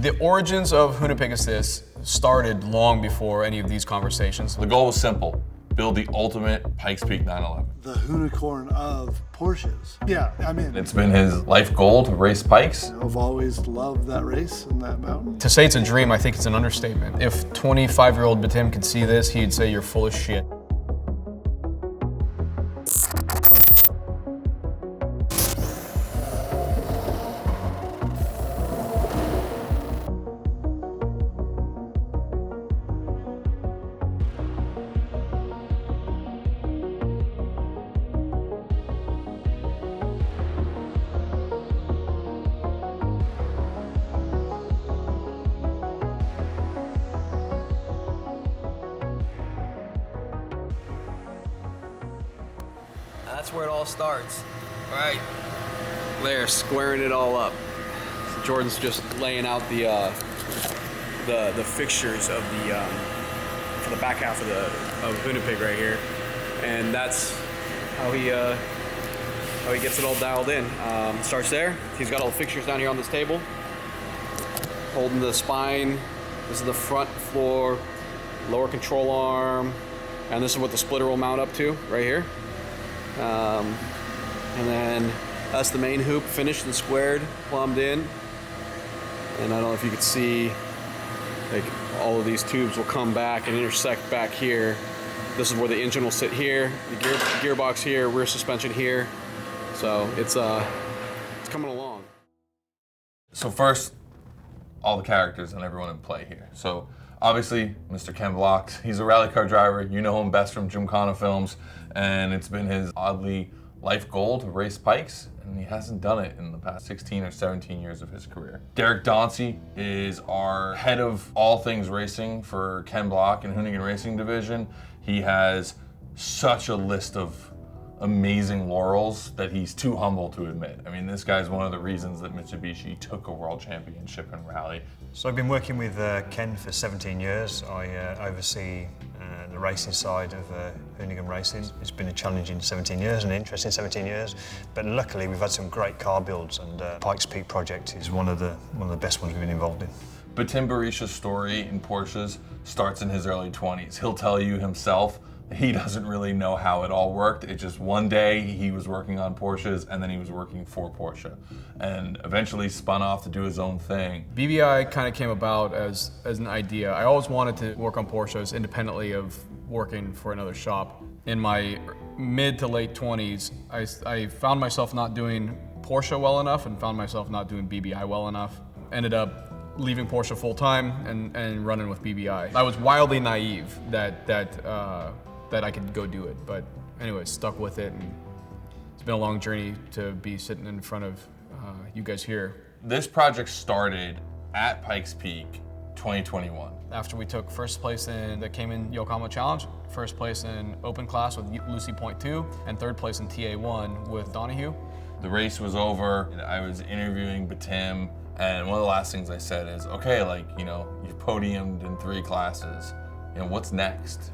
The origins of Hoona Pegasus started long before any of these conversations. The goal was simple: build the ultimate Pikes Peak 911. The unicorn of Porsches. Yeah, I mean, It's been his life goal to race Pikes. I've always loved that race and that mountain. To say it's a dream, I think it's an understatement. If 25-year-old Batim could see this, he'd say you're full of shit. That's where it all starts. Right there, squaring it all up. So Jordan's just laying out the fixtures of the for the back half of Hoona Pig right here, and that's how he gets it all dialed in. Starts there. He's got all the fixtures down here on this table, holding the spine. This is the front floor, lower control arm, and this is what the splitter will mount up to right here. And then that's the main hoop, finished and squared, plumbed in. And I don't know if you could see, like, all of these tubes will come back and intersect back here. This is where the engine will sit here, the gearbox here, rear suspension here. So it's coming along. So first, all the characters and everyone in play here. So obviously, Mr. Ken Block, he's a rally car driver. You know him best from Gymkhana films, and it's been his oddly life goal to race Pikes, and he hasn't done it in the past 16 or 17 years of his career. Derek Dauncey is our head of all things racing for Ken Block and Hoonigan Racing Division. He has such a list of amazing laurels that he's too humble to admit. I mean, this guy's one of the reasons that Mitsubishi took a world championship in rally. So I've been working with Ken for 17 years. I oversee the racing side of Hoonigan Racing. It's been a challenging 17 years, an interesting 17 years, but luckily we've had some great car builds, and Pikes Peak project is one of the best ones we've been involved in. Batim Berisha's story in Porsches starts in his early 20s. He'll tell you himself he doesn't really know how it all worked. It just one day he was working on Porsches and then he was working for Porsche and eventually spun off to do his own thing. BBI kind of came about as an idea. I always wanted to work on Porsches independently of working for another shop. In my mid to late 20s, I found myself not doing Porsche well enough and found myself not doing BBI well enough. Ended up leaving Porsche full time and running with BBI. I was wildly naive that I could go do it, but anyway, stuck with it, and it's been a long journey to be sitting in front of you guys here. This project started at Pikes Peak 2021. After we took first place in the Cayman Yokohama Challenge, first place in open class with Lucy Point 2, and third place in TA1 with Donahue. The race was over, and I was interviewing Batim, and one of the last things I said is, okay, like, you know, you've podiumed in 3 classes, you know, what's next?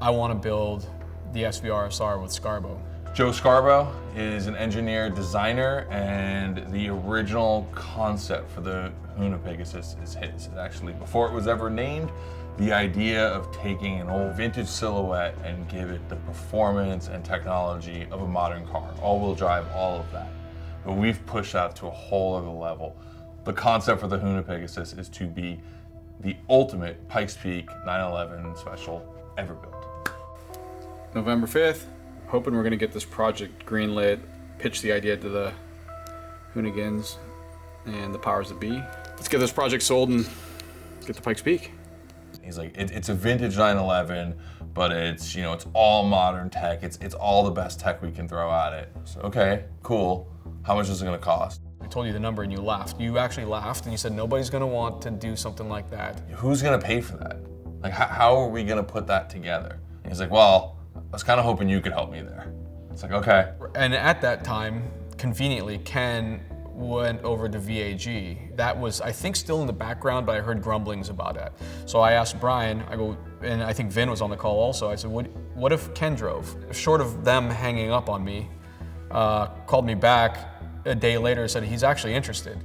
I want to build the SVR-SR with Scarbo. Joe Scarbo is an engineer, designer, and the original concept for the Hoona Pegasus is his. It actually, before it was ever named, the idea of taking an old vintage silhouette and give it the performance and technology of a modern car, all-wheel drive, all of that. But we've pushed that to a whole other level. The concept for the Hoona Pegasus is to be the ultimate Pikes Peak 911 special ever built. November 5th, hoping we're gonna get this project greenlit, pitch the idea to the Hoonigans and the powers that be. Let's get this project sold and get to Pikes Peak. He's like, it's a vintage 911, but it's, you know, it's all modern tech. It's all the best tech we can throw at it. So, okay, cool. How much is it gonna cost? I told you the number and you laughed. You actually laughed and you said nobody's gonna want to do something like that. Who's gonna pay for that? Like, how are we gonna put that together? And he's like, well, I was kind of hoping you could help me there. It's like, okay. And at that time, conveniently, Ken went over to VAG. That was, I think, still in the background, but I heard grumblings about it. So I asked Brian, I go, and I think Vin was on the call also, I said, what if Ken drove? Short of them hanging up on me, called me back a day later and said he's actually interested.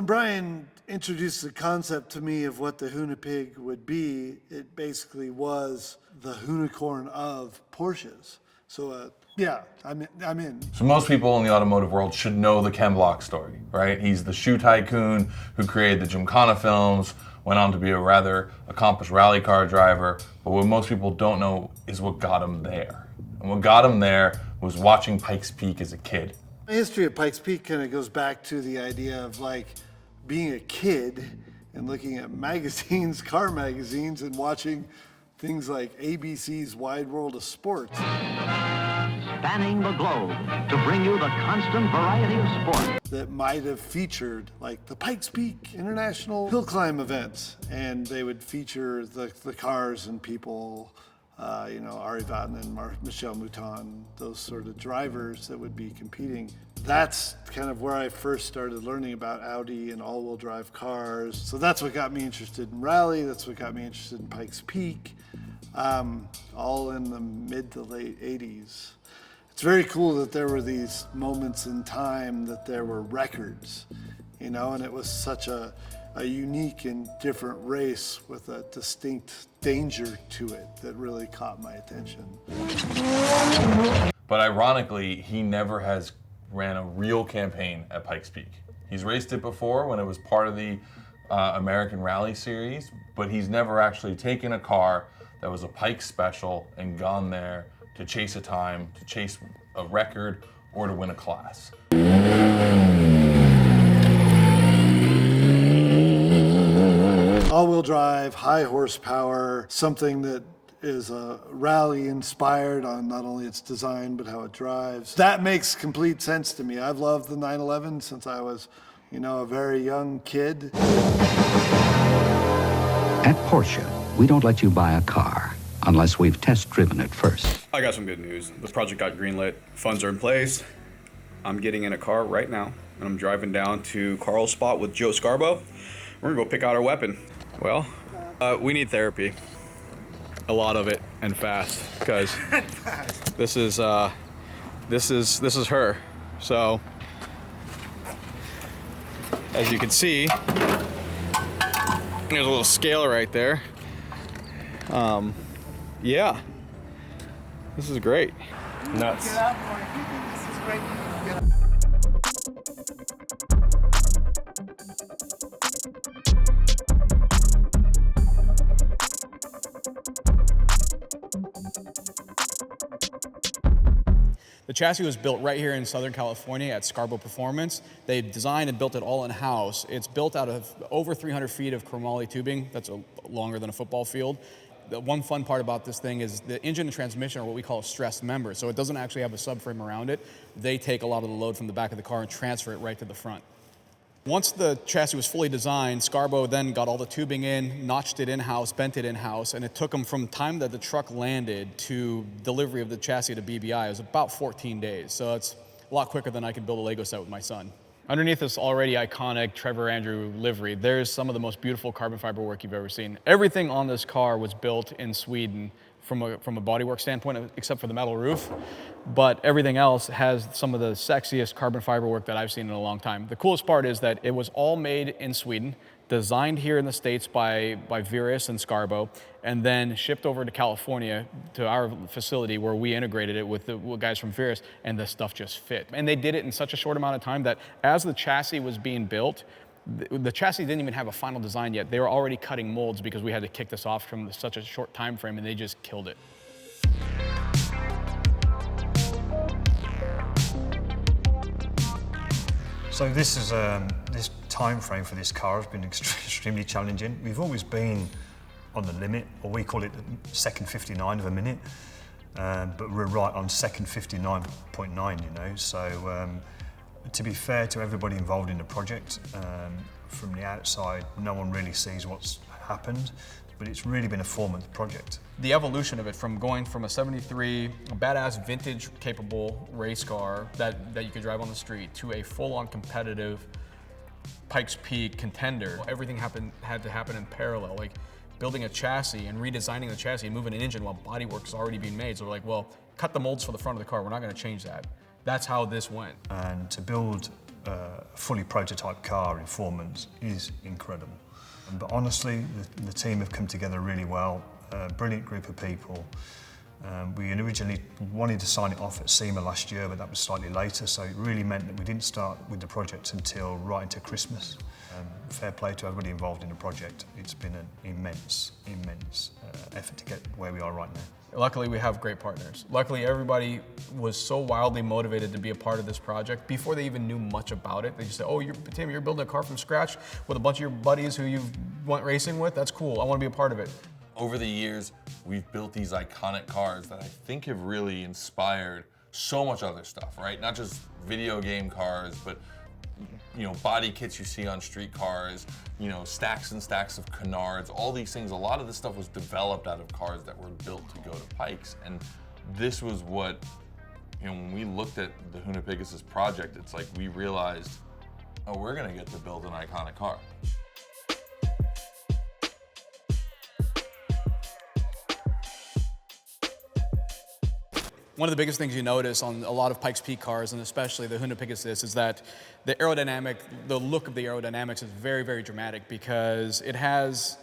Brian introduced the concept to me of what the Hoonigan would be, it basically was the unicorn of Porsches. So yeah, I'm in. So most people in the automotive world should know the Ken Block story, right? He's the shoe tycoon who created the Gymkhana films, went on to be a rather accomplished rally car driver, but what most people don't know is what got him there. And what got him there was watching Pikes Peak as a kid. The history of Pikes Peak kind of goes back to the idea of like being a kid and looking at magazines, car magazines, and watching things like ABC's Wide World of Sports. Spanning the globe to bring you the constant variety of sport. That might have featured like the Pikes Peak International Hill Climb events, and they would feature the cars and people, Ari Vatanen, Michel Mouton, those sort of drivers that would be competing. That's kind of where I first started learning about Audi and all-wheel drive cars. So that's what got me interested in rally. That's what got me interested in Pikes Peak, all in the mid to late 80s. It's very cool that there were these moments in time that there were records, and it was such a unique and different race with a distinct danger to it that really caught my attention. But ironically, he never has ran a real campaign at Pikes Peak. He's raced it before when it was part of the American Rally Series, but he's never actually taken a car that was a Pikes special and gone there to chase a time, to chase a record, or to win a class. All-wheel drive, high horsepower, something that is rally inspired on not only its design, but how it drives. That makes complete sense to me. I've loved the 911 since I was, a very young kid. At Porsche, we don't let you buy a car unless we've test-driven it first. I got some good news. This project got greenlit. Funds are in place. I'm getting in a car right now, and I'm driving down to Carl's spot with Joe Scarbo. We're gonna go pick out our weapon. Well, we need therapy. A lot of it, and fast, because this is her. So, as you can see, there's a little scale right there. Yeah, this is great. Nuts. Get out more. This is great. Get out. The chassis was built right here in Southern California at Scarbo Performance. They designed and built it all in-house. It's built out of over 300 feet of chromoly tubing. That's longer than a football field. The one fun part about this thing is the engine and transmission are what we call a stressed member, so it doesn't actually have a subframe around it. They take a lot of the load from the back of the car and transfer it right to the front. Once the chassis was fully designed, Scarbo then got all the tubing in, notched it in-house, bent it in-house, and it took them from time that the truck landed to delivery of the chassis to BBI. It was about 14 days, so it's a lot quicker than I could build a Lego set with my son. Underneath this already iconic Trevor Andrew livery, there's some of the most beautiful carbon fiber work you've ever seen. Everything on this car was built in Sweden from a bodywork standpoint, except for the metal roof. But everything else has some of the sexiest carbon fiber work that I've seen in a long time. The coolest part is that it was all made in Sweden, designed here in the States by Virus and Scarbo, and then shipped over to California to our facility where we integrated it with the guys from Virus, and the stuff just fit. And they did it in such a short amount of time that as the chassis was being built, the chassis didn't even have a final design yet. They were already cutting molds because we had to kick this off from such a short time frame, and they just killed it. So this is this time frame for this car has been extremely challenging. We've always been on the limit, or we call it the second 59 of a minute, but we're right on second 59.9. So to be fair to everybody involved in the project, from the outside, no one really sees what's happened, but it's really been a 4-month project. The evolution of it from going from a 73 badass vintage capable race car that you could drive on the street to a full-on competitive Pikes Peak contender. Everything had to happen in parallel, like building a chassis and redesigning the chassis and moving an engine while bodywork is already being made. So we're like, well, cut the molds for the front of the car. We're not going to change that. That's how this went. And to build a fully prototype car in 4 months is incredible. But honestly, the team have come together really well. A brilliant group of people. We originally wanted to sign it off at SEMA last year, but that was slightly later, so it really meant that we didn't start with the project until right into Christmas. Fair play to everybody involved in the project. It's been an immense effort to get where we are right now. Luckily, we have great partners. Luckily, everybody was so wildly motivated to be a part of this project before they even knew much about it. They just said, oh, Tim, you're building a car from scratch with a bunch of your buddies who you went racing with? That's cool. I want to be a part of it. Over the years, we've built these iconic cars that I think have really inspired so much other stuff, right? Not just video game cars, but body kits you see on street cars, stacks and stacks of canards, all these things. A lot of this stuff was developed out of cars that were built to go to Pikes. And this was what, when we looked at the Hoona Pegasus project, it's like we realized, oh, we're gonna get to build an iconic car. One of the biggest things you notice on a lot of Pikes Peak cars, and especially the Hoona Pegasus, is that the look of the aerodynamics is very, very dramatic because it has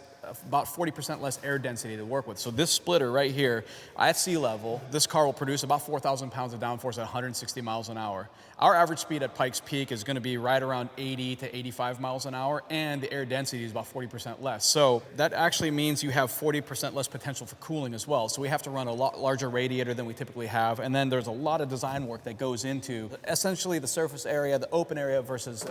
about 40% less air density to work with. So this splitter right here, at sea level, this car will produce about 4,000 pounds of downforce at 160 miles an hour. Our average speed at Pikes Peak is going to be right around 80 to 85 miles an hour, and the air density is about 40% less. So that actually means you have 40% less potential for cooling as well. So we have to run a lot larger radiator than we typically have, and then there's a lot of design work that goes into essentially the surface area, the open area versus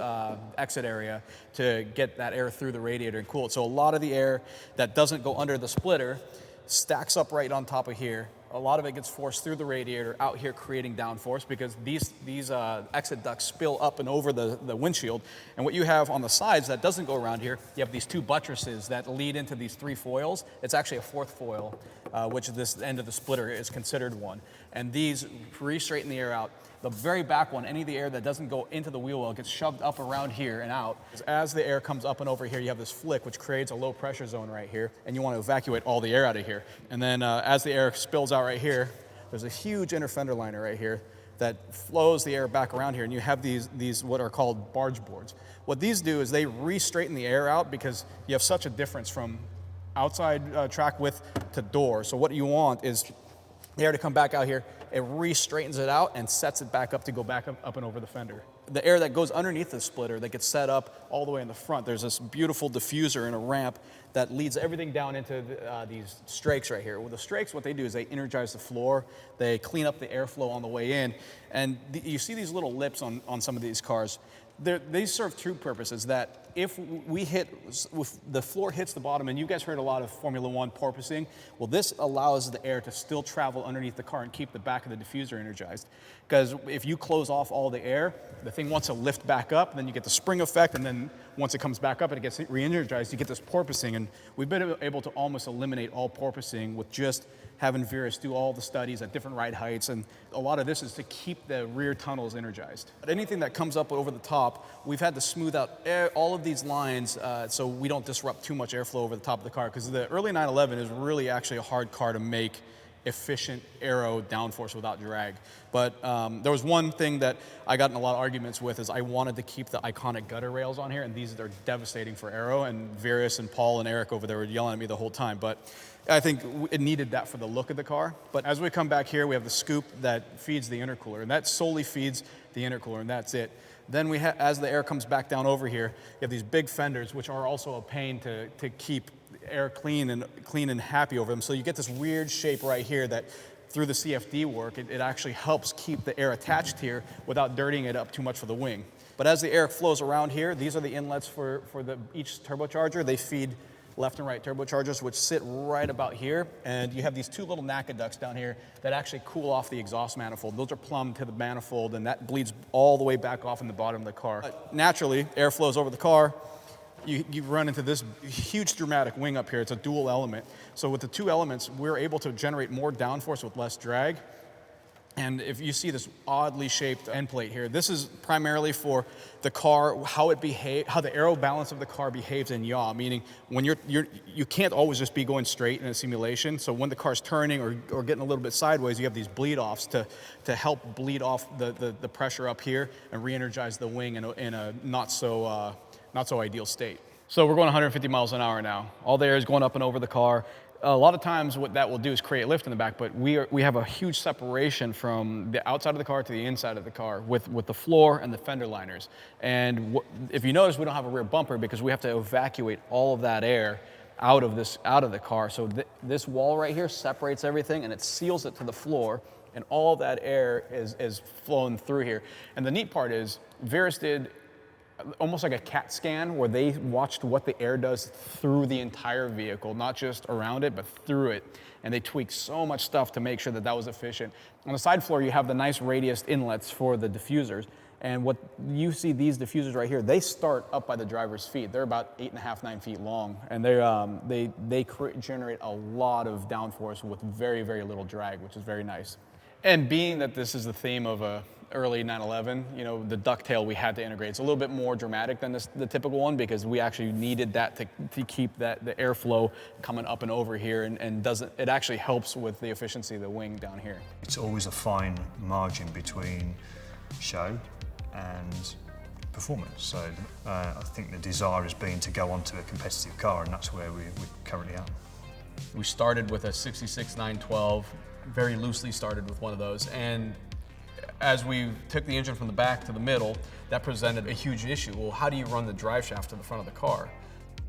exit area to get that air through the radiator and cool it. So a lot of the air that doesn't go under the splitter stacks up right on top of here. A lot of it gets forced through the radiator out here, creating downforce because these exit ducts spill up and over the windshield. And what you have on the sides that doesn't go around here, you have these two buttresses that lead into these three foils. It's actually a fourth foil, which this end of the splitter is considered one. And these re-straighten the air out. The very back one, any of the air that doesn't go into the wheel well gets shoved up around here and out. As the air comes up and over here, you have this flick, which creates a low pressure zone right here, and you want to evacuate all the air out of here. And then as the air spills out right here, there's a huge inner fender liner right here that flows the air back around here, and you have these what are called barge boards. What these do is they re-straighten the air out because you have such a difference from outside track width to door. So what you want is the air to come back out here. It re-straightens it out and sets it back up to go back up and over the fender. The air that goes underneath the splitter that gets set up all the way in the front, there's this beautiful diffuser and a ramp that leads everything down into these strakes right here. With the strakes, what they do is they energize the floor, they clean up the airflow on the way in, and you see these little lips on some of these cars. They serve two purposes, that if the floor hits the bottom, and you guys heard a lot of Formula One porpoising, well, this allows the air to still travel underneath the car and keep the back of the diffuser energized. Because if you close off all the air, the thing wants to lift back up, then you get the spring effect, and then once it comes back up and it gets re-energized, you get this porpoising. And we've been able to almost eliminate all porpoising with just having Virus do all the studies at different ride heights, and a lot of this is to keep the rear tunnels energized. But anything that comes up over the top, we've had to smooth out all of these lines so we don't disrupt too much airflow over the top of the car, because the early 911 is really actually a hard car to make efficient aero downforce without drag. But there was one thing that I got in a lot of arguments with is I wanted to keep the iconic gutter rails on here, and these are devastating for aero, and Virus and Paul and Eric over there were yelling at me the whole time. But I think it needed that for the look of the car. But as we come back here, we have the scoop that feeds the intercooler, and that solely feeds the intercooler, and that's it. Then as the air comes back down over here, you have these big fenders, which are also a pain to keep air clean and happy over them. So you get this weird shape right here that through the CFD work, it actually helps keep the air attached here without dirtying it up too much for the wing. But as the air flows around here, these are the inlets for each turbocharger. They feed left and right turbochargers, which sit right about here. And you have these two little NACA ducts down here that actually cool off the exhaust manifold. Those are plumbed to the manifold, and that bleeds all the way back off in the bottom of the car. Naturally, air flows over the car. You run into this huge dramatic wing up here. It's a dual element. So with the two elements, we're able to generate more downforce with less drag. And if you see this oddly shaped end plate here, this is primarily for the car, how the aero balance of the car behaves in yaw, meaning when you can't always just be going straight in a simulation. So when the car's turning or getting a little bit sideways, you have these bleed offs to help bleed off the pressure up here and re-energize the wing in a not so ideal state. So we're going 150 miles an hour now. All the air is going up and over the car. A lot of times what that will do is create lift in the back, but we have a huge separation from the outside of the car to the inside of the car with the floor and the fender liners. And if you notice, we don't have a rear bumper because we have to evacuate all of that air out of the car. So this wall right here separates everything and it seals it to the floor, and all of that air is flowing through here. And the neat part is Verus did almost like a CAT scan where they watched what the air does through the entire vehicle, not just around it, but through it. And they tweaked so much stuff to make sure that was efficient. On the side floor, you have the nice radius inlets for the diffusers. And what you see, these diffusers right here, they start up by the driver's feet. They're about 8.5, 9 feet long. And they generate a lot of downforce with very, very little drag, which is very nice. And being that this is the theme of a early 911, the ducktail we had to integrate. It's a little bit more dramatic than the typical one because we actually needed that to keep the airflow coming up and over here, and it actually helps with the efficiency of the wing down here. It's always a fine margin between show and performance. So I think the desire has been to go onto a competitive car, and that's where we currently are. We started with a 66 912, very loosely started with one of those, and as we took the engine from the back to the middle, that presented a huge issue. Well, how do you run the drive shaft to the front of the car?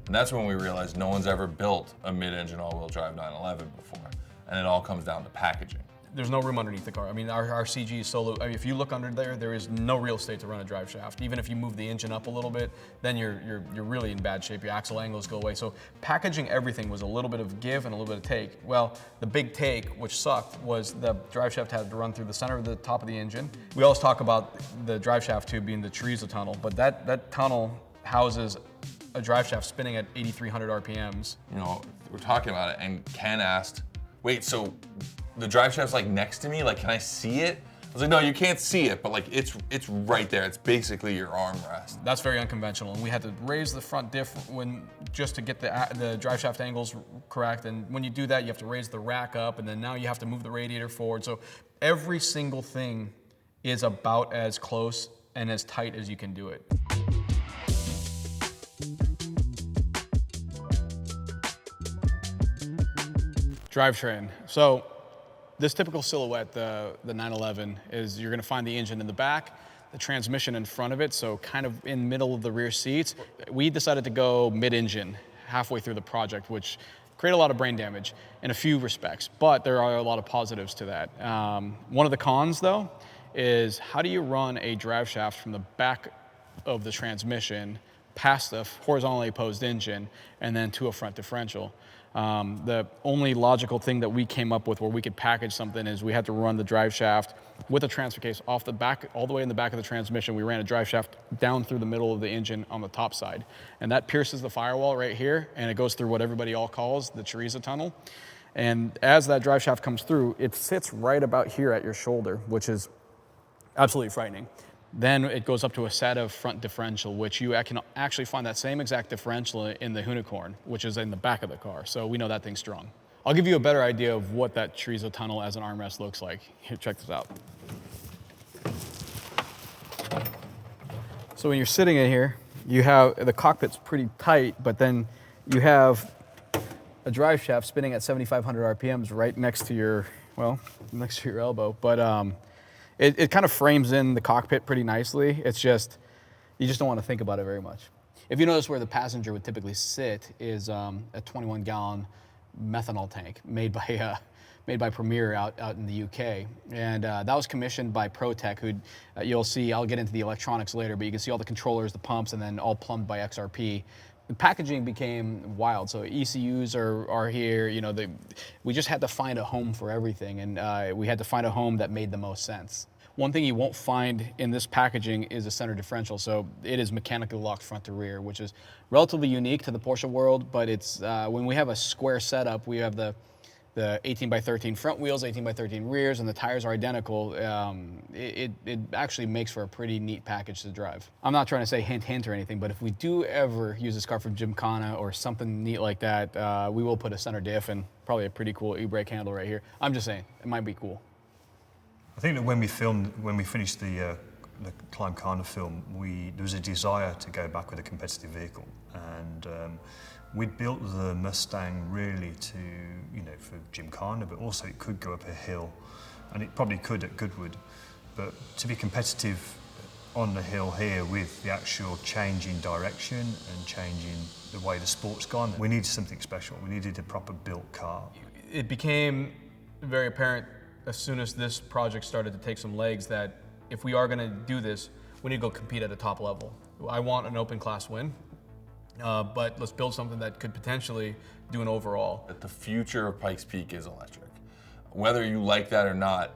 And that's when we realized no one's ever built a mid-engine all-wheel drive 911 before, and it all comes down to packaging. There's no room underneath the car. I mean, our CG is so low. I mean, if you look under there is no real estate to run a drive shaft. Even if you move the engine up a little bit, then you're really in bad shape. Your axle angles go away. So packaging everything was a little bit of give and a little bit of take. Well, the big take, which sucked, was the drive shaft had to run through the center of the top of the engine. We always talk about the drive shaft tube being the Chorizo tunnel, but that tunnel houses a drive shaft spinning at 8,300 RPMs. We're talking about it, and Ken asked, wait, so the drive shaft's like next to me? Like, can I see it? I was like, no, you can't see it, but like it's right there. It's basically your armrest. That's very unconventional, and we had to raise the front diff just to get the drive shaft angles correct. And when you do that, you have to raise the rack up, and then now you have to move the radiator forward. So every single thing is about as close and as tight as you can do it. Drivetrain. So this typical silhouette, the 911, is you're gonna find the engine in the back, the transmission in front of it, so kind of in the middle of the rear seats. We decided to go mid-engine halfway through the project, which created a lot of brain damage in a few respects, but there are a lot of positives to that. One of the cons, though, is how do you run a drive shaft from the back of the transmission past the horizontally opposed engine and then to a front differential? The only logical thing that we came up with where we could package something is we had to run the drive shaft with a transfer case off the back, all the way in the back of the transmission. We ran a drive shaft down through the middle of the engine on the top side. And that pierces the firewall right here, and it goes through what everybody all calls the Chorizo tunnel. And as that drive shaft comes through, it sits right about here at your shoulder, which is absolutely frightening. Then it goes up to a set of front differential, which you can actually find that same exact differential in the Unicorn, which is in the back of the car. So we know that thing's strong. I'll give you a better idea of what that Chorizo tunnel as an armrest looks like. Here, check this out. So when you're sitting in here, you have the cockpit's pretty tight, but then you have a drive shaft spinning at 7,500 RPMs right next to your elbow. But it kind of frames in the cockpit pretty nicely. It's just, you just don't want to think about it very much. If you notice where the passenger would typically sit is a 21-gallon methanol tank made by Premier out in the UK. And that was commissioned by ProTech, who you'll see, I'll get into the electronics later, but you can see all the controllers, the pumps, and then all plumbed by XRP. The packaging became wild, so ECUs are here. We just had to find a home for everything, and we had to find a home that made the most sense. One thing you won't find in this packaging is a center differential, so it is mechanically locked front to rear, which is relatively unique to the Porsche world, but it's when we have a square setup, we have the the 18x13 front wheels, 18x13 rears, and the tires are identical, it actually makes for a pretty neat package to drive. I'm not trying to say hint or anything, but if we do ever use this car from Gymkhana or something neat like that, we will put a center diff and probably a pretty cool e-brake handle right here. I'm just saying, it might be cool. I think that when we finished the Gymkhana film, there was a desire to go back with a competitive vehicle, and we'd built the Mustang really to, for Gymkhana, but also it could go up a hill, and it probably could at Goodwood. But to be competitive on the hill here with the actual change in direction and changing the way the sport's gone, we needed something special. We needed a proper built car. It became very apparent as soon as this project started to take some legs that if we are going to do this, we need to go compete at a top level. I want an open class win. But let's build something that could potentially do an overall. That the future of Pikes Peak is electric. Whether you like that or not,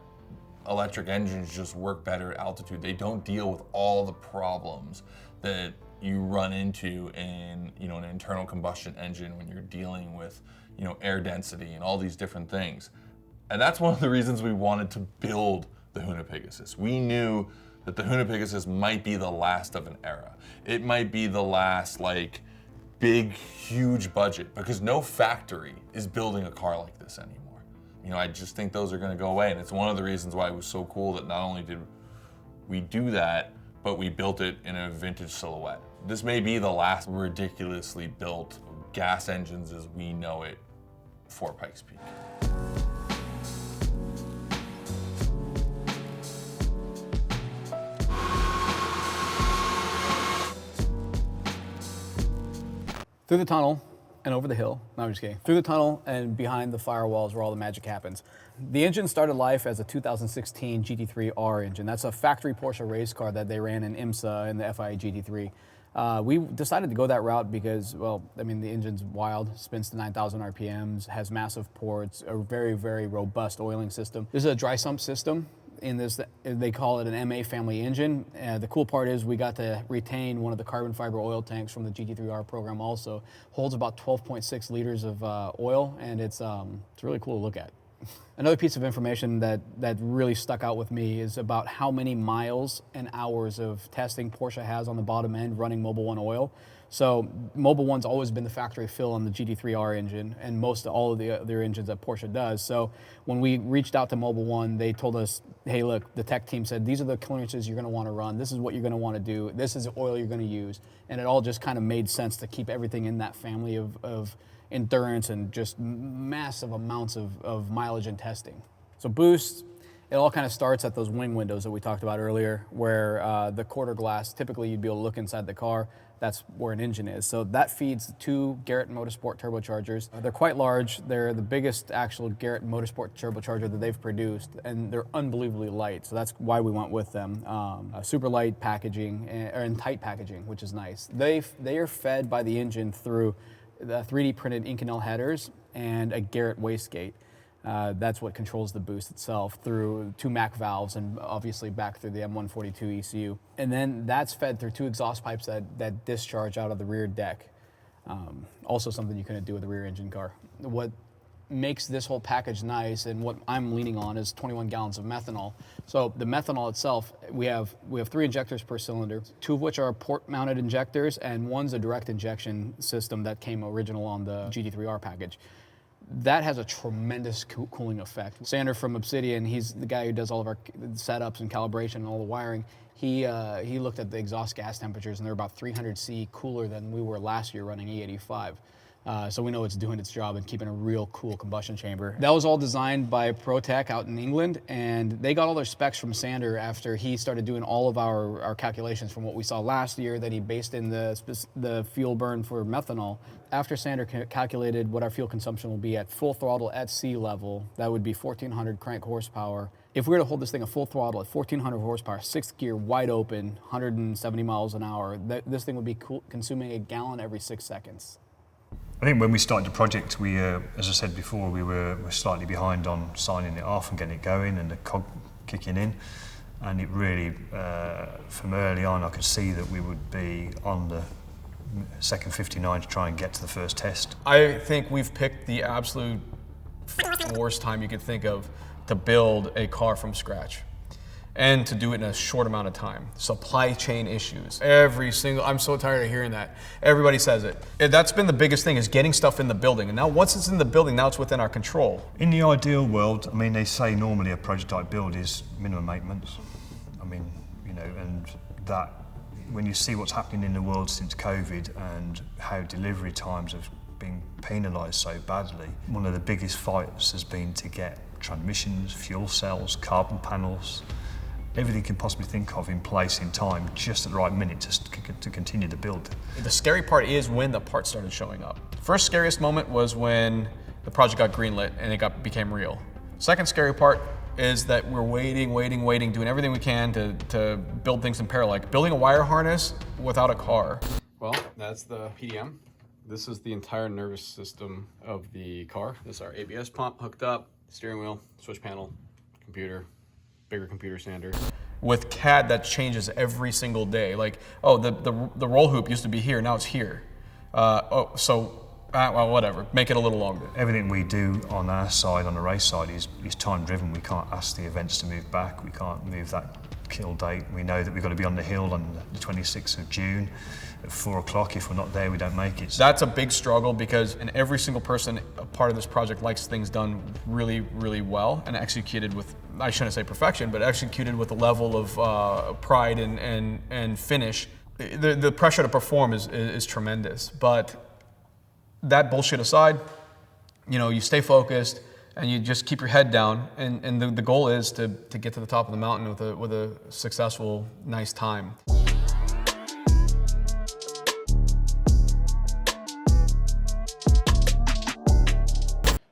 electric engines just work better at altitude. They don't deal with all the problems that you run into in an internal combustion engine when you're dealing with air density and all these different things. And that's one of the reasons we wanted to build the Hoona Pegasus. We knew that the Hoona Pegasus might be the last of an era. It might be the last big, huge budget, because no factory is building a car like this anymore. I just think those are going to go away, and it's one of the reasons why it was so cool that not only did we do that, but we built it in a vintage silhouette. This may be the last ridiculously built gas engines as we know it for Pikes Peak. Through the tunnel and over the hill. No, I'm just kidding. Through the tunnel and behind the firewalls where all the magic happens. The engine started life as a 2016 GT3R engine. That's a factory Porsche race car that they ran in IMSA in the FIA GT3. We decided to go that route because, the engine's wild, spins to 9,000 RPMs, has massive ports, a very, very robust oiling system. This is a dry sump system. In this, they call it an MA family engine. The cool part is we got to retain one of the carbon fiber oil tanks from the GT3R program also. Holds about 12.6 liters of oil, and it's really cool to look at. Another piece of information that really stuck out with me is about how many miles and hours of testing Porsche has on the bottom end running Mobil 1 oil. So Mobil 1's always been the factory fill on the GT3R engine and most of all of the other engines that Porsche does. So when we reached out to Mobil 1, they told us, hey, look, the tech team said, these are the clearances you're going to want to run. This is what you're going to want to do. This is the oil you're going to use. And it all just kind of made sense to keep everything in that family of endurance and just massive amounts of mileage and testing. So boost, it all kind of starts at those wing windows that we talked about earlier, where the quarter glass, typically you'd be able to look inside the car. That's where an engine is. So that feeds the two Garrett Motorsport turbochargers. They're quite large. They're the biggest actual Garrett Motorsport turbocharger that they've produced, and they're unbelievably light. So that's why we went with them. Super light packaging and tight packaging, which is nice. They are fed by the engine through the 3D printed Inconel headers and a Garrett wastegate. That's what controls the boost itself through two MAC valves and obviously back through the M142 ECU. And then that's fed through two exhaust pipes that discharge out of the rear deck. Also something you couldn't do with a rear engine car. What makes this whole package nice and what I'm leaning on is 21 gallons of methanol. So the methanol itself, we have 3 injectors per cylinder, 2 of which are port mounted injectors and one's a direct injection system that came original on the GT3R package. That has a tremendous cooling effect. Sander from Obsidian, he's the guy who does all of our setups and calibration and all the wiring. He looked at the exhaust gas temperatures and they're about 300 C cooler than we were last year running E85. So we know it's doing its job and keeping a real cool combustion chamber. That was all designed by ProTech out in England, and they got all their specs from Sander after he started doing all of our calculations from what we saw last year that he based in the fuel burn for methanol. After Sander calculated what our fuel consumption will be at full throttle at sea level, that would be 1,400 crank horsepower. If we were to hold this thing at full throttle at 1,400 horsepower, 6th gear, wide open, 170 miles an hour, this thing would be consuming a gallon every 6 seconds. I think when we started the project, we, as I said before, we were slightly behind on signing it off and getting it going and the cog kicking in. And it really, from early on, I could see that we would be on the second 59 to try and get to the first test. I think we've picked the absolute worst time you could think of to build a car from scratch. And to do it in a short amount of time. Supply chain issues. I'm so tired of hearing that. Everybody says it. That's been the biggest thing, is getting stuff in the building. And now once it's in the building, now it's within our control. In the ideal world, I mean, they say normally a prototype build is minimum 8 months. I mean, you know, and that, when you see what's happening in the world since COVID and how delivery times have been penalised so badly, one of the biggest fights has been to get transmissions, fuel cells, carbon panels, everything you can possibly think of in place in time, just at the right minute to continue the build. The scary part is when the parts started showing up. First scariest moment was when the project got greenlit and it became real. Second scary part is that we're waiting, doing everything we can to build things in parallel, like building a wire harness without a car. Well, that's the PDM. This is the entire nervous system of the car. This is our ABS pump hooked up, steering wheel, switch panel, computer, bigger computer standard. With CAD, that changes every single day. Like, oh, the roll hoop used to be here, now it's here. Well, whatever, make it a little longer. Everything we do on our side, on the race side, is time driven. We can't ask the events to move back. We can't move that kill date. We know that we've got to be on the hill on the 26th of June at 4 o'clock. If we're not there, we don't make it. That's a big struggle because every single person a part of this project likes things done really, really well and executed with, I shouldn't say perfection, but executed with a level of pride and finish. The pressure to perform is tremendous, but that bullshit aside, you know, you stay focused and you just keep your head down, and the goal is to get to the top of the mountain with a successful, nice time.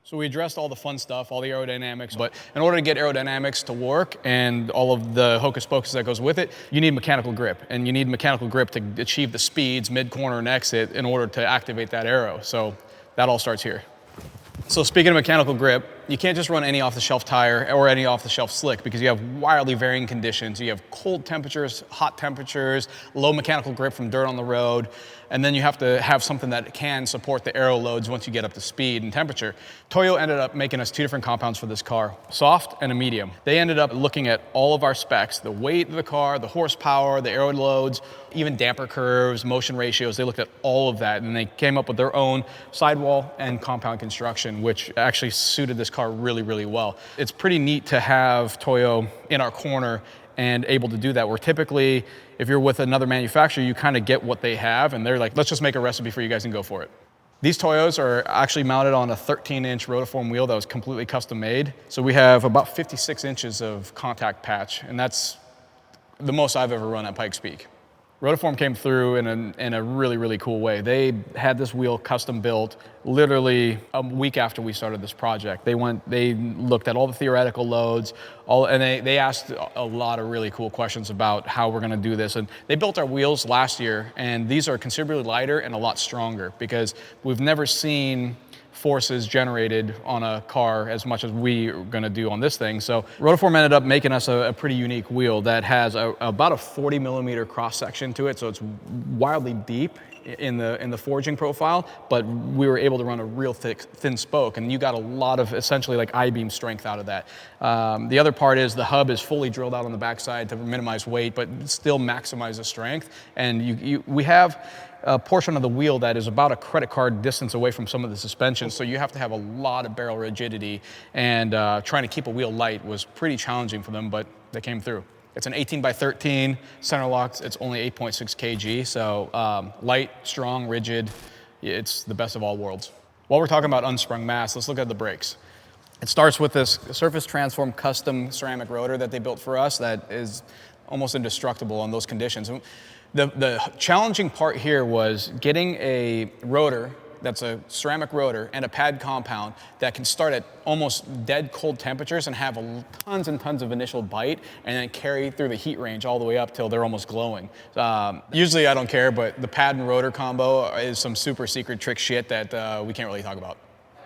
So we addressed all the fun stuff, all the aerodynamics, but in order to get aerodynamics to work and all of the hocus pocus that goes with it, you need mechanical grip. And you need mechanical grip to achieve the speeds, mid-corner and exit, in order to activate that aero. So that all starts here. So speaking of mechanical grip, you can't just run any off-the-shelf tire or any off-the-shelf slick because you have wildly varying conditions. You have cold temperatures, hot temperatures, low mechanical grip from dirt on the road, and then you have to have something that can support the aero loads once you get up to speed and temperature. Toyo ended up making us two different compounds for this car, soft and a medium. They ended up looking at all of our specs, the weight of the car, the horsepower, the aero loads, even damper curves, motion ratios. They looked at all of that and they came up with their own sidewall and compound construction, which actually suited this car really, really well. It's pretty neat to have Toyo in our corner and able to do that, where typically, if you're with another manufacturer, you kind of get what they have, and they're like, let's just make a recipe for you guys and go for it. These Toyos are actually mounted on a 13-inch rotiform wheel that was completely custom made. So we have about 56 inches of contact patch, and that's the most I've ever run at Pikes Peak. Rotiform came through in a really, really cool way. They had this wheel custom built literally a week after we started this project. They looked at all the theoretical loads, and they asked a lot of really cool questions about how we're gonna do this. And they built our wheels last year, and these are considerably lighter and a lot stronger because we've never seen forces generated on a car as much as we are going to do on this thing. So Rotiform ended up making us a pretty unique wheel that has about a 40 millimeter cross section to it, so it's wildly deep in the forging profile, but we were able to run a real thin spoke, and you got a lot of essentially like I-beam strength out of that. The other part is the hub is fully drilled out on the backside to minimize weight, but still maximize the strength. And we have a portion of the wheel that is about a credit card distance away from some of the suspension, so you have to have a lot of barrel rigidity, and trying to keep a wheel light was pretty challenging for them, but they came through. It's an 18x13 center locks. It's only 8.6 kg, so light, strong, rigid. It's the best of all worlds. While we're talking about unsprung mass, let's look at the brakes. It starts with this Surface Transform custom ceramic rotor that they built for us that is almost indestructible in those conditions. The challenging part here was getting a rotor that's a ceramic rotor and a pad compound that can start at almost dead cold temperatures and have tons and tons of initial bite and then carry through the heat range all the way up till they're almost glowing. Usually I don't care, but the pad and rotor combo is some super secret trick shit that we can't really talk about.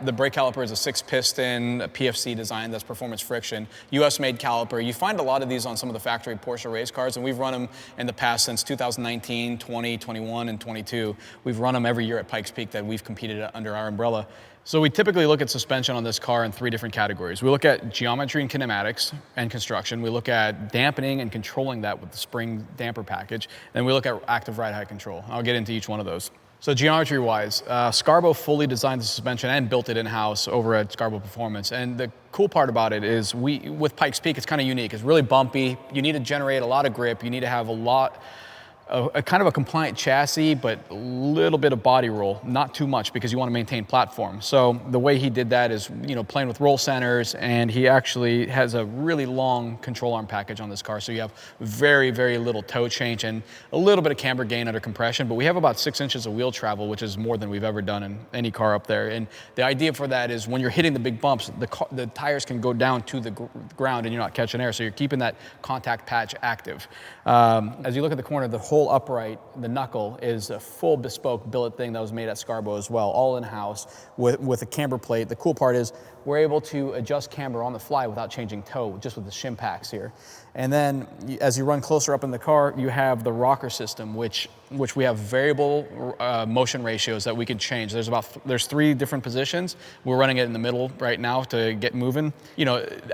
The brake caliper is a 6-piston PFC design that's performance friction, US-made caliper. You find a lot of these on some of the factory Porsche race cars, and we've run them in the past since 2019, 20, 21, and 22. We've run them every year at Pikes Peak that we've competed under our umbrella. So we typically look at suspension on this car in 3 different categories. We look at geometry and kinematics and construction. We look at dampening and controlling that with the spring damper package. Then we look at active ride height control. I'll get into each one of those. So geometry-wise, Scarbo fully designed the suspension and built it in-house over at Scarbo Performance. And the cool part about it is with Pikes Peak, it's kind of unique. It's really bumpy. You need to generate a lot of grip. You need to have a kind of a compliant chassis, but a little bit of body roll, not too much because you want to maintain platform. So the way he did that is, playing with roll centers, and he actually has a really long control arm package on this car. So you have very, very little toe change and a little bit of camber gain under compression, but we have about 6 inches of wheel travel, which is more than we've ever done in any car up there. And the idea for that is when you're hitting the big bumps, the tires can go down to the ground and you're not catching air. So you're keeping that contact patch active. As you look at the corner, the whole upright, the knuckle, is a full bespoke billet thing that was made at Scarbo as well, all in-house with a camber plate. The cool part is we're able to adjust camber on the fly without changing toe, just with the shim packs here. And then as you run closer up in the car, you have the rocker system, which we have variable motion ratios that we can change. There's 3 different positions. We're running it in the middle right now to get moving.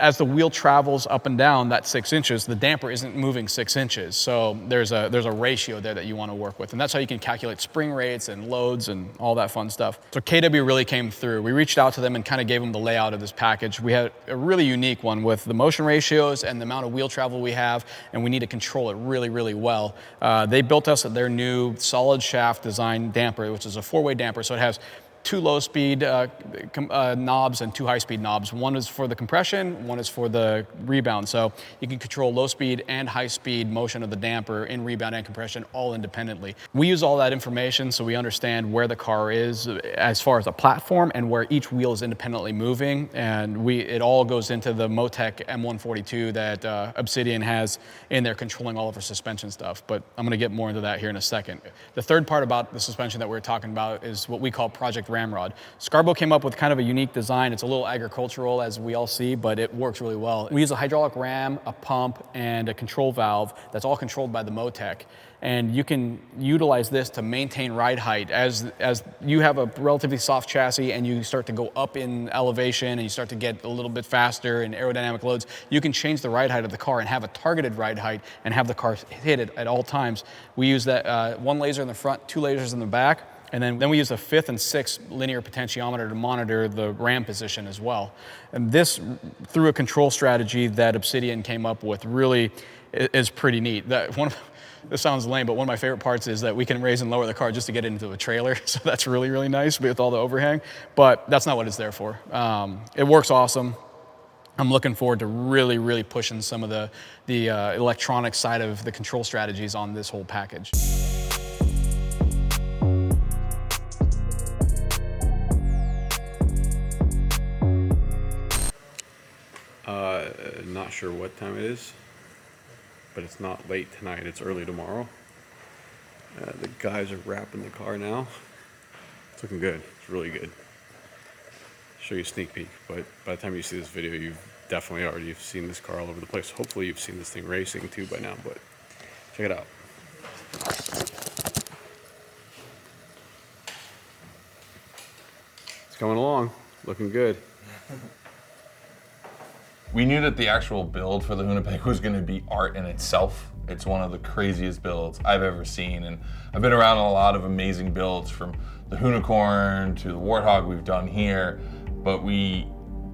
As the wheel travels up and down that 6 inches, the damper isn't moving 6 inches. So there's a ratio there that you want to work with. And that's how you can calculate spring rates and loads and all that fun stuff. So KW really came through. We reached out to them and kind of gave them the layout of this package. We had a really unique one with the motion ratios and the amount of wheel travel we have, and we need to control it really, really well. They built us their new solid shaft design damper, which is a 4-way damper. So it has 2 low-speed knobs and 2 high-speed knobs. One is for the compression, one is for the rebound. So you can control low-speed and high-speed motion of the damper in rebound and compression all independently. We use all that information so we understand where the car is as far as a platform and where each wheel is independently moving. And it all goes into the Motec M142 that Obsidian has in there controlling all of our suspension stuff. But I'm going to get more into that here in a second. The third part about the suspension that we're talking about is what we call Project Ramrod. Scarbo came up with kind of a unique design. It's a little agricultural, as we all see, but it works really well. We use a hydraulic ram, a pump, and a control valve that's all controlled by the Motec. And you can utilize this to maintain ride height. As you have a relatively soft chassis and you start to go up in elevation and you start to get a little bit faster in aerodynamic loads, you can change the ride height of the car and have a targeted ride height and have the car hit it at all times. We use that 1 laser in the front, 2 lasers in the back. And then we use a 5th and 6th linear potentiometer to monitor the ram position as well. And this, through a control strategy that Obsidian came up with, really is pretty neat. This sounds lame, but one of my favorite parts is that we can raise and lower the car just to get into a trailer. So that's really, really nice with all the overhang. But that's not what it's there for. It works awesome. I'm looking forward to really, really pushing some of the electronic side of the control strategies on this whole package. Not sure what time it is, but it's not late tonight, it's early tomorrow. The guys are wrapping the car now. It's looking good, it's really good. Show you a sneak peek, but by the time you see this video, you've definitely already seen this car all over the place. Hopefully you've seen this thing racing too by now, but check it out. It's coming along, looking good. We knew that the actual build for the Hoonipick was going to be art in itself. It's one of the craziest builds I've ever seen, and I've been around a lot of amazing builds, from the Hoonicorn to the Warthog we've done here, but we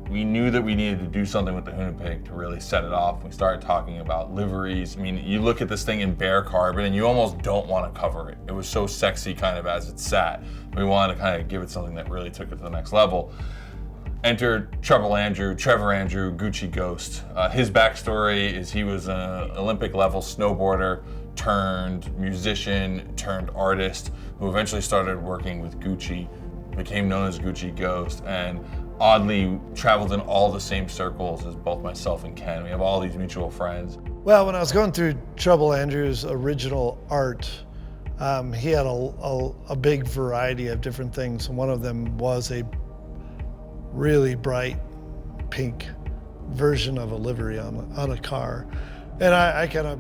knew that we needed to do something with the Hoonipick to really set it off. We started talking about liveries. I mean, you look at this thing in bare carbon and you almost don't want to cover it. It was so sexy kind of as it sat. We wanted to kind of give it something that really took it to the next level. Enter Trevor Andrew, Gucci Ghost. His backstory is he was an Olympic level snowboarder turned musician turned artist who eventually started working with Gucci, became known as Gucci Ghost, and oddly traveled in all the same circles as both myself and Ken. We have all these mutual friends. Well, when I was going through Trouble Andrew's original art, he had a big variety of different things. One of them was a really bright pink version of a livery on a car. And I kind of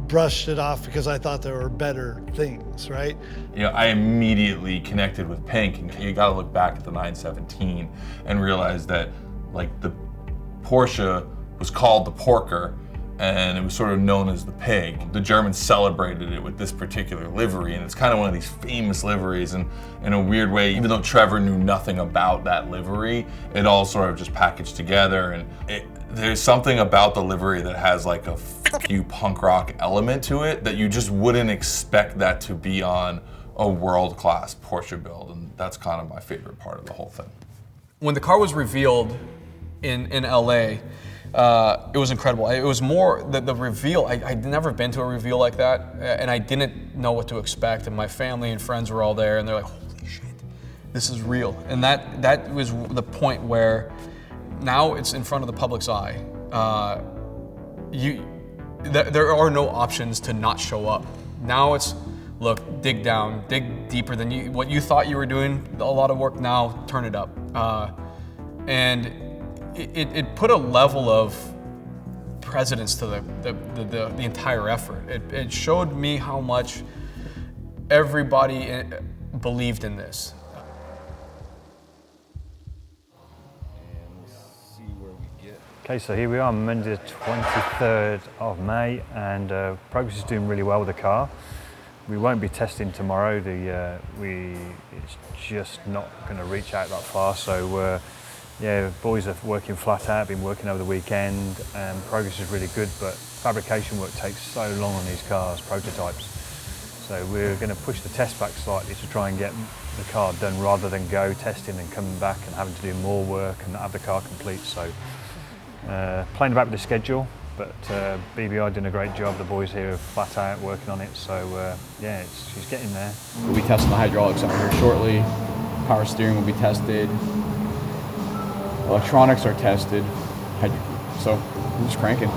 brushed it off because I thought there were better things, right? You know, I immediately connected with pink, and you gotta look back at the 917 and realize that, like, the Porsche was called the Porker, and it was sort of known as the pig. The Germans celebrated it with this particular livery, and it's kind of one of these famous liveries, and in a weird way, even though Trevor knew nothing about that livery, it all sort of just packaged together, and there's something about the livery that has like a few punk rock element to it that you just wouldn't expect that to be on a world-class Porsche build, and that's kind of my favorite part of the whole thing. When the car was revealed in LA, it was incredible. It was more the reveal. I'd never been to a reveal like that, and I didn't know what to expect. And my family and friends were all there, and they're like, "Holy shit, this is real!" And that was the point where now it's in front of the public's eye. There are no options to not show up. Now it's, look, dig down, dig deeper than what you thought you were doing. A lot of work now. Turn it up, and it put a level of precedence to the entire effort. It showed me how much everybody believed in this. Okay, so here we are, Monday the 23rd of May, and progress is doing really well with the car. We won't be testing tomorrow. It's just not going to reach out that far. So yeah, boys are working flat out. Been working over the weekend, and progress is really good. But fabrication work takes so long on these cars, prototypes. So we're going to push the test back slightly to try and get the car done rather than go testing and coming back and having to do more work and not have the car complete. So. Playing about with the schedule, but BBI doing a great job. The boys here are flat out working on it, so yeah, she's getting there. We'll be testing the hydraulics out here shortly. Power steering will be tested. Electronics are tested. So we're just cranking.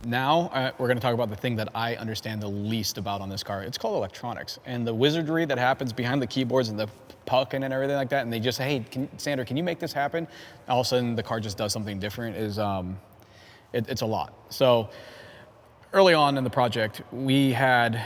Now we're going to talk about the thing that I understand the least about on this car. It's called electronics, and the wizardry that happens behind the keyboards and the pucking and everything like that. And they just say, "Hey, Sander, can you make this happen?" All of a sudden, the car just does something different. It's a lot. So early on in the project, we had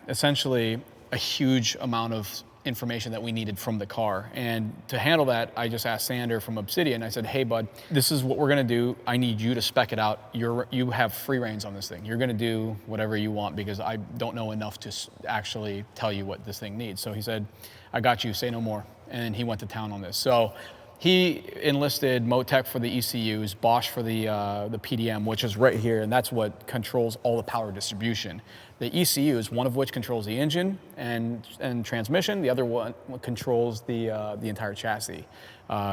essentially a huge amount of information that we needed from the car. And to handle that, I just asked Sander from Obsidian. I said, "Hey, bud, this is what we're gonna do. I need you to spec it out. You have free reins on this thing. You're gonna do whatever you want because I don't know enough to actually tell you what this thing needs." So he said, "I got you, say no more." And he went to town on this. So he enlisted Motec for the ECUs, Bosch for the PDM, which is right here, and that's what controls all the power distribution. The ECUs, one of which controls the engine and transmission, the other one controls the entire chassis.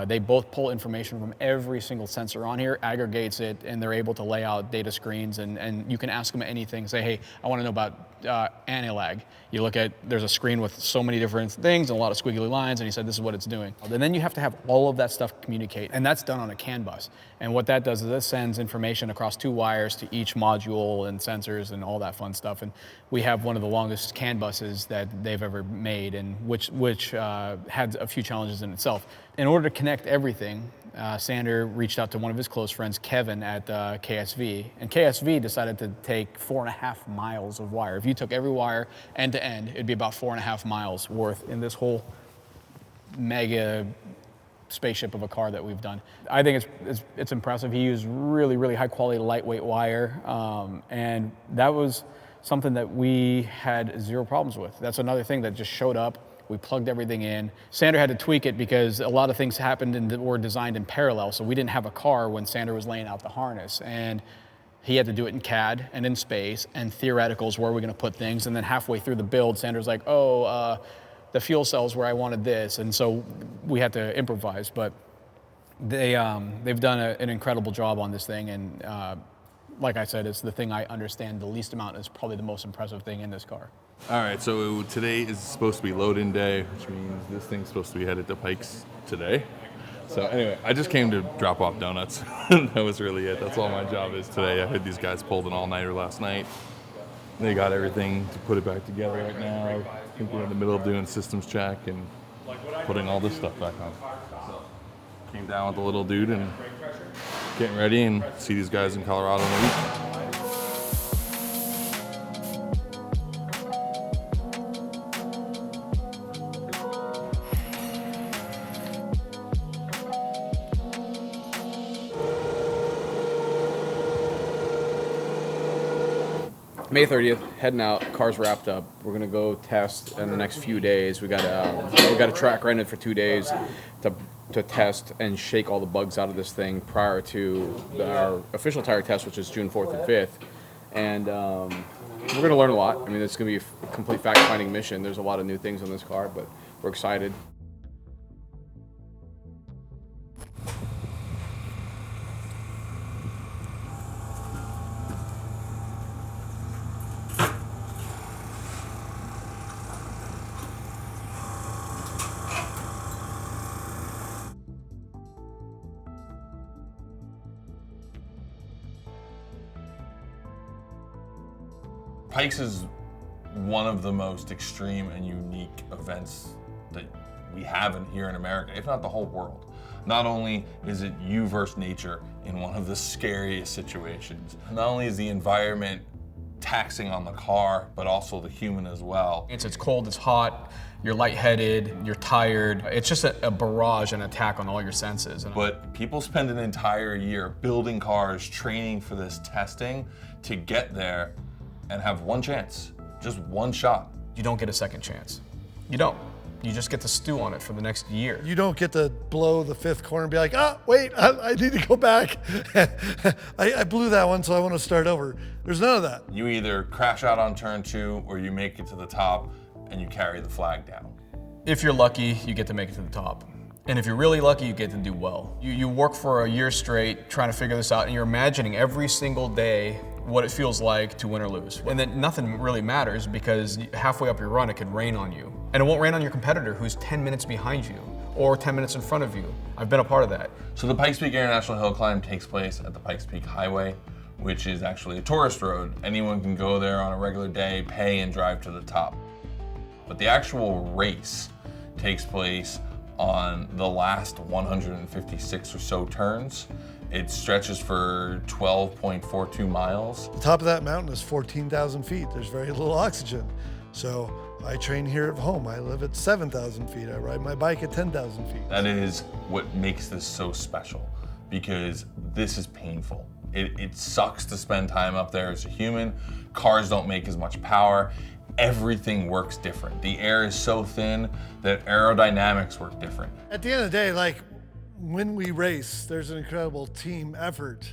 They both pull information from every single sensor on here, aggregates it, and they're able to lay out data screens, and you can ask them anything. Say, "Hey, I want to know about anti-lag." You look at, there's a screen with so many different things and a lot of squiggly lines, and he said, "This is what it's doing." And then you have to have all of that stuff communicate, and that's done on a CAN bus. And what that does is it sends information across 2 wires to each module and sensors and all that fun stuff. And we have one of the longest CAN buses that they've ever made, and which had a few challenges in itself. In order to connect everything, Sander reached out to one of his close friends, Kevin, at KSV, and KSV decided to take 4.5 miles of wire. If you took every wire end to end, it'd be about 4.5 miles worth in this whole mega spaceship of a car that we've done. I think it's impressive. He used really, really high quality lightweight wire, and that was something that we had 0 problems with. That's another thing that just showed up. We plugged everything in. Sander had to tweak it because a lot of things happened and were designed in parallel, so we didn't have a car when Sander was laying out the harness. And he had to do it in CAD and in space and theoreticals, where we're gonna put things. And then halfway through the build, Sander's like, the fuel cells where I wanted this. And so we had to improvise, but they've done an incredible job on this thing. And like I said, it's the thing I understand the least amount. Is probably the most impressive thing in this car. All right, so today is supposed to be load-in day, which means this thing's supposed to be headed to Pikes today. So anyway, I just came to drop off donuts. That was really it. That's all my job is today. I had these guys pulled an all-nighter last night. They got everything to put it back together right now. I think we're in the middle of doing systems check and putting all this stuff back on. So, came down with the little dude and getting ready and see these guys in Colorado in a week. May 30th, heading out. Car's wrapped up. We're gonna go test in the next few days. We got a track rented for 2 days to test and shake all the bugs out of this thing prior to our official tire test, which is June 4th and 5th. And we're gonna learn a lot. I mean, it's gonna be a complete fact-finding mission. There's a lot of new things on this car, but we're excited. Pikes is one of the most extreme and unique events that we have here in America, if not the whole world. Not only is it you versus nature in one of the scariest situations, not only is the environment taxing on the car, but also the human as well. It's cold, it's hot, you're lightheaded, you're tired. It's just a barrage, an attack on all your senses. But people spend an entire year building cars, training for this testing to get there and have one chance, just one shot. You don't get a second chance. You don't. You just get to stew on it for the next year. You don't get to blow the fifth corner and be like, wait, I need to go back. I blew that one, so I want to start over. There's none of that. You either crash out on turn 2 or you make it to the top and you carry the flag down. If you're lucky, you get to make it to the top. And if you're really lucky, you get to do well. You work for a year straight trying to figure this out, and you're imagining every single day what it feels like to win or lose. And then nothing really matters, because halfway up your run, it could rain on you. And it won't rain on your competitor who's 10 minutes behind you or 10 minutes in front of you. I've been a part of that. So the Pikes Peak International Hill Climb takes place at the Pikes Peak Highway, which is actually a tourist road. Anyone can go there on a regular day, pay, and drive to the top. But the actual race takes place on the last 156 or so turns. It stretches for 12.42 miles. The top of that mountain is 14,000 feet. There's very little oxygen. So I train here at home. I live at 7,000 feet. I ride my bike at 10,000 feet. That is what makes this so special, because this is painful. It sucks to spend time up there as a human. Cars don't make as much power. Everything works different. The air is so thin that aerodynamics work different. At the end of the day, like, when we race, there's an incredible team effort.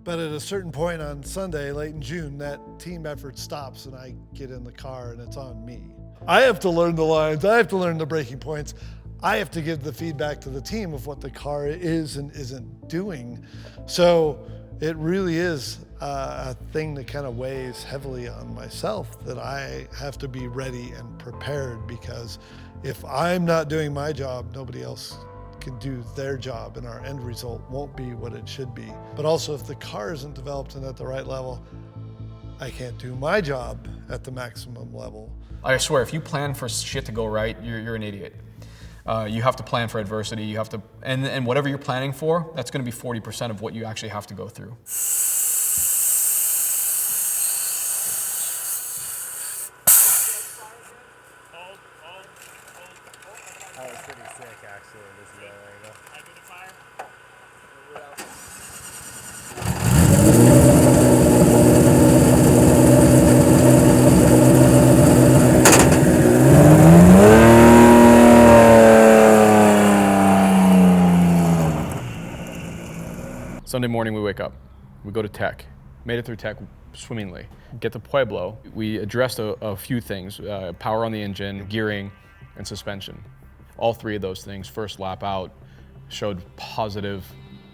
But at a certain point on Sunday, late in June, that team effort stops and I get in the car and it's on me. I have to learn the lines, I have to learn the braking points. I have to give the feedback to the team of what the car is and isn't doing. So it really is a thing that kind of weighs heavily on myself, that I have to be ready and prepared, because if I'm not doing my job, nobody else can do their job, and our end result won't be what it should be. But also, if the car isn't developed and at the right level, I can't do my job at the maximum level. I swear, if you plan for shit to go right, you're an idiot. You have to plan for adversity. You have to, and whatever you're planning for, that's going to be 40% of what you actually have to go through. That was pretty sick, actually. This is there we go. I did a fire. Sunday morning we wake up, we go to tech, made it through tech swimmingly. Get to Pueblo, we addressed a few things, power on the engine, gearing, and suspension. All three of those things, first lap out, showed positive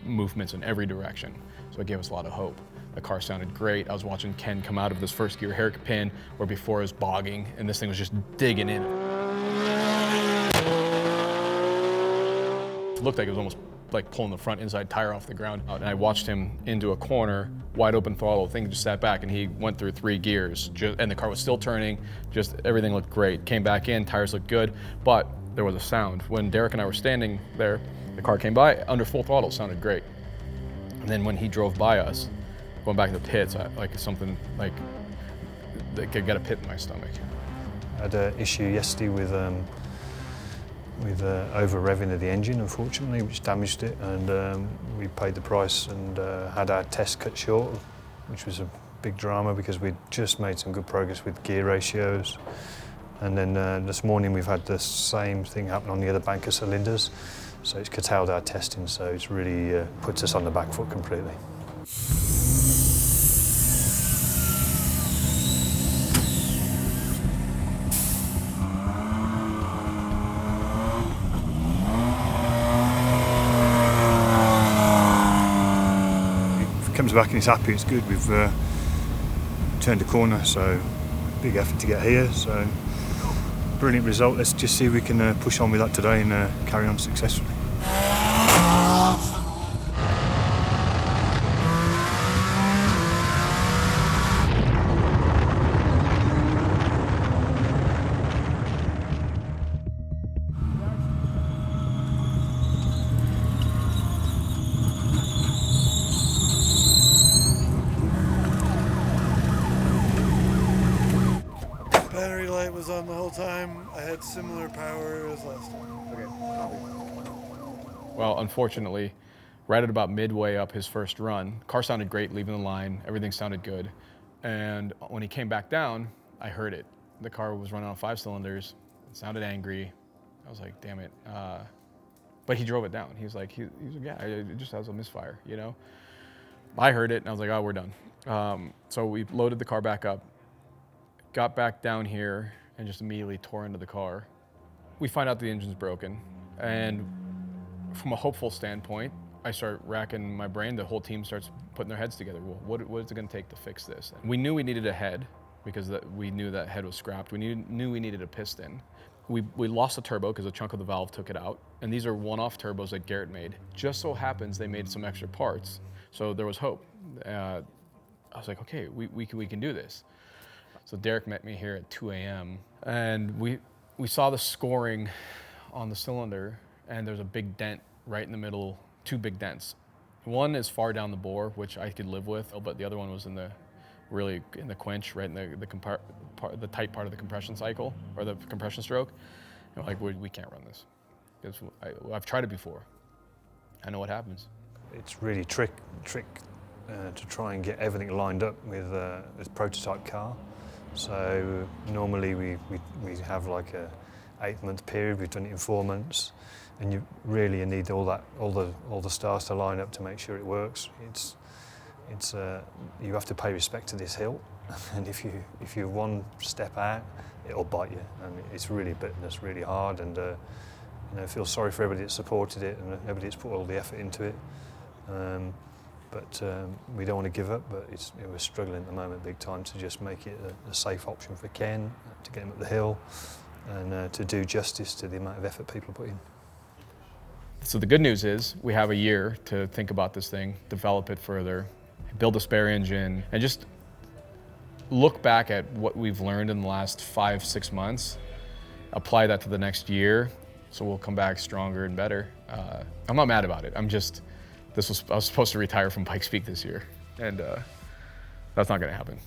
movements in every direction. So it gave us a lot of hope. The car sounded great. I was watching Ken come out of this first gear hairpin where before it was bogging, and this thing was just digging in. It looked like it was almost like pulling the front inside tire off the ground. And I watched him into a corner, wide open throttle, thing just sat back, and he went through 3 gears, and the car was still turning, just everything looked great. Came back in, tires looked good, but there was a sound. When Derek and I were standing there, the car came by, under full throttle, sounded great. And then when he drove by us, going back to the pits, like something like, I could get a pit in my stomach. I had an issue yesterday with over-revving of the engine, unfortunately, which damaged it, and we paid the price and had our test cut short, which was a big drama because we'd just made some good progress with gear ratios. And then this morning we've had the same thing happen on the other bank of cylinders, so it's curtailed our testing, so it's really puts us on the back foot completely. Comes back and he's happy, it's good. We've turned a corner, so big effort to get here, so brilliant result. Let's just see if we can push on with that today and carry on successfully. Battery light was on the whole time. I had similar power as last time. Well, unfortunately, right at about midway up his first run, car sounded great leaving the line, everything sounded good. And when he came back down, I heard it. The car was running on 5 cylinders, it sounded angry. I was like, damn it. But he drove it down. He was like, yeah, it just has a misfire, you know? I heard it and I was like, oh, we're done. So we loaded the car back up, got back down here and just immediately tore into the car. We find out the engine's broken, and from a hopeful standpoint, I start racking my brain. The whole team starts putting their heads together. Well, what is it going to take to fix this? And we knew we needed a head because we knew that head was scrapped. We knew we needed a piston. We lost a turbo because a chunk of the valve took it out, and these are one-off turbos that Garrett made. Just so happens they made some extra parts, so there was hope. I was like, okay, we can do this. So Derek met me here at 2 a.m. and we saw the scoring on the cylinder, and there's a big dent right in the middle, 2 big dents. One is far down the bore, which I could live with, but the other one was really in the quench, right in the tight part of the compression cycle, or the compression stroke. And we're like, we can't run this. Because I've tried it before. I know what happens. It's really trick to try and get everything lined up with this prototype car. So normally we have like a 8-month period. We've done it in 4 months, and you need all the stars to line up to make sure it works. You have to pay respect to this hill, and if you're one step out, it'll bite you. And it's really bitten us really hard, and I feel sorry for everybody that supported it and everybody that's put all the effort into it. But we don't want to give up, but we're struggling at the moment big time to just make it a safe option for Ken, to get him up the hill, and to do justice to the amount of effort people put in. So the good news is we have a year to think about this thing, develop it further, build a spare engine, and just look back at what we've learned in the last 5-6 months, apply that to the next year, so we'll come back stronger and better. I'm not mad about it. I was supposed to retire from Pikes Peak this year, and that's not going to happen.